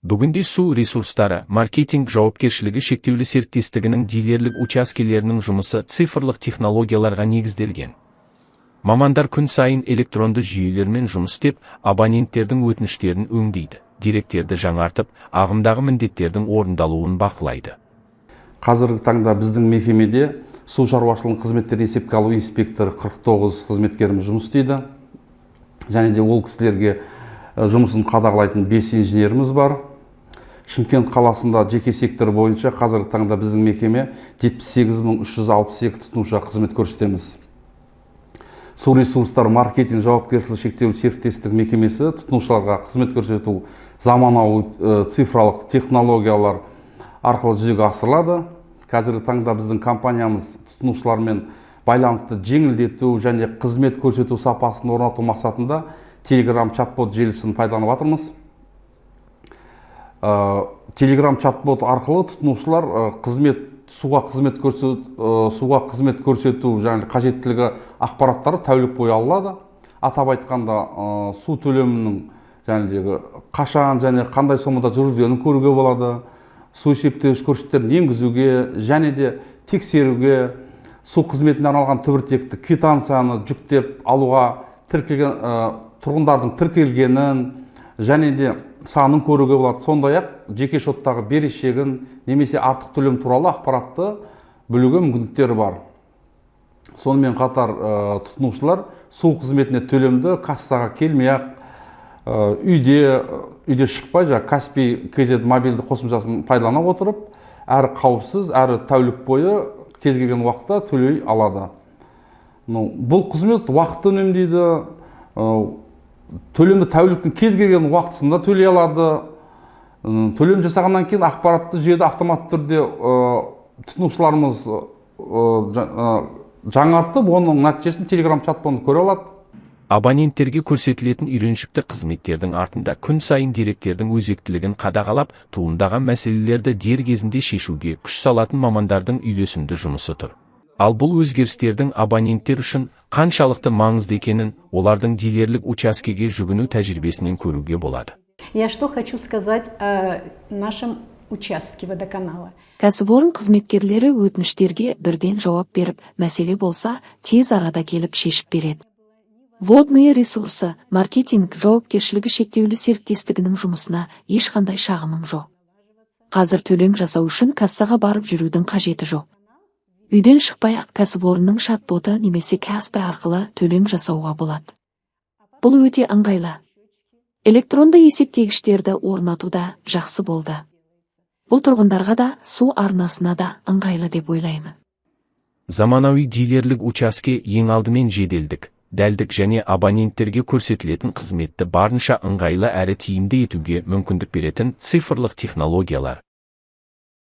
Бүгінде су ресурстары маркетинг жауапкершілігі шектеулі серіктестігінің дилерлік учаскелерінің жұмысы цифрлық технологияларға негізделген. Мамандар күн сайын электронды жүйелермен жұмыс істеп, абоненттердің өтініштерін өңдейді, деректерді жаңартып, ағымдағы міндеттердің орындалуын бақылайды. Қазіргі таңда біздің мекемеде су шаруашылығының қызметтерін есепке алу инспекторы 49 қызметкеріміз жұмыс істейді. Және де ол кісілерге жұмысын қадағалайтын 5 инженеріміз бар. Шымкент қаласында жеке сектор бойынша қазіргі таңда біздің мекеме 78.362 тұтынушыға қызмет көрсетеміз. Су ресурстар маркетинг жауапкершілігі шектеулі серіктестік мекемесі тұтынушыларға қызмет көрсету заманауи цифрлық технологиялар арқылы жүзеге асырылады. Қазіргі таңда біздің компаниямыз тұтынушылармен байланысты жеңілдету және қызмет көрсету сапасын орнату мақсатында Telegram чат-бот желісін пайдаланып жатырмыз. Telegram чат-бот арқылы тұтынушылар суға қызмет көрсету және қажеттілігі ақпараттары тәулік бойы алады. Атап айтқанда су төлемінің қашан және қандай сомада жүргізілгенін көруге болады. Су есептеуіш көрсеткіштерін енгізуге және де тексеруге, су қызметіне арналған түбіртекті квитанцияны жүктеп алуға, тұрғындардың тіркелгенін және де санын көруге болады. Сондай-ақ жеке шоттағы берешегін немесе артық төлем туралы ақпаратты білуге мүмкіндіктері бар. Сонымен қатар тұтынушылар су қызметіне төлемді кассаға келмей-ақ үйде шықпай, Каспий KZ мобильді қосымшасын пайдалана отырып, әрі қауіпсіз, әрі тәулік бойы кез келген уақытта төлей алады. Бұл қызмет уақытты үнемдейді, төлемді тәуліктің кез келген уақытысында төлей алады. Төлем жасағаннан кейін ақпаратты жүйеде автоматты түрде тұтынушыларымыз жаңартып, оның нәтижесін Telegram чат-ботында көре алады. Абоненттерге көрсетілетін үйреншікті қызметтердің артында күн сайын деректердің өзектілігін қадағалап, туындаған мәселелерді дер кезінде шешуге күш салатын мамандардың үйлесімді жұмысы тұр. Ал бұл өзгерістердің абоненттер үшін қаншалықты маңызды екенін олардың дилерлік учаскеге жүгіну тәжірибесінен көруге болады. Я что хочу сказать о нашем участке водоканала. Кәсіпорын қызметкерлері өтініштерге бірден жауап беріп, мәселе болса, тез арада келіп шешіп береді. Водные ресурсы маркетинг жауапкершілігі шектеулі серіктестігінің жұмысына ешқандай шағымым жоқ. Қазір төлем жасау үшін кассаға барып жүрудің қажеті жоқ. Үйден шықпай-ақ кәсіпорынның чат-боты немесе Каспи арқылы төлем жасауға болады. Бұл өте ыңғайлы. Электронды есептегіштерді орнатуда жақсы болды. Бұл тұрғындарға да, су арнасына да ыңғайлы деп ойлаймын. Заманауи дилерлік учаске ең алдымен жеделдік, дәлдік және абоненттерге көрсетілетін қызметті барынша ыңғайлы әрі тиімді етуге мүмкіндік беретін цифрлық технологиялар.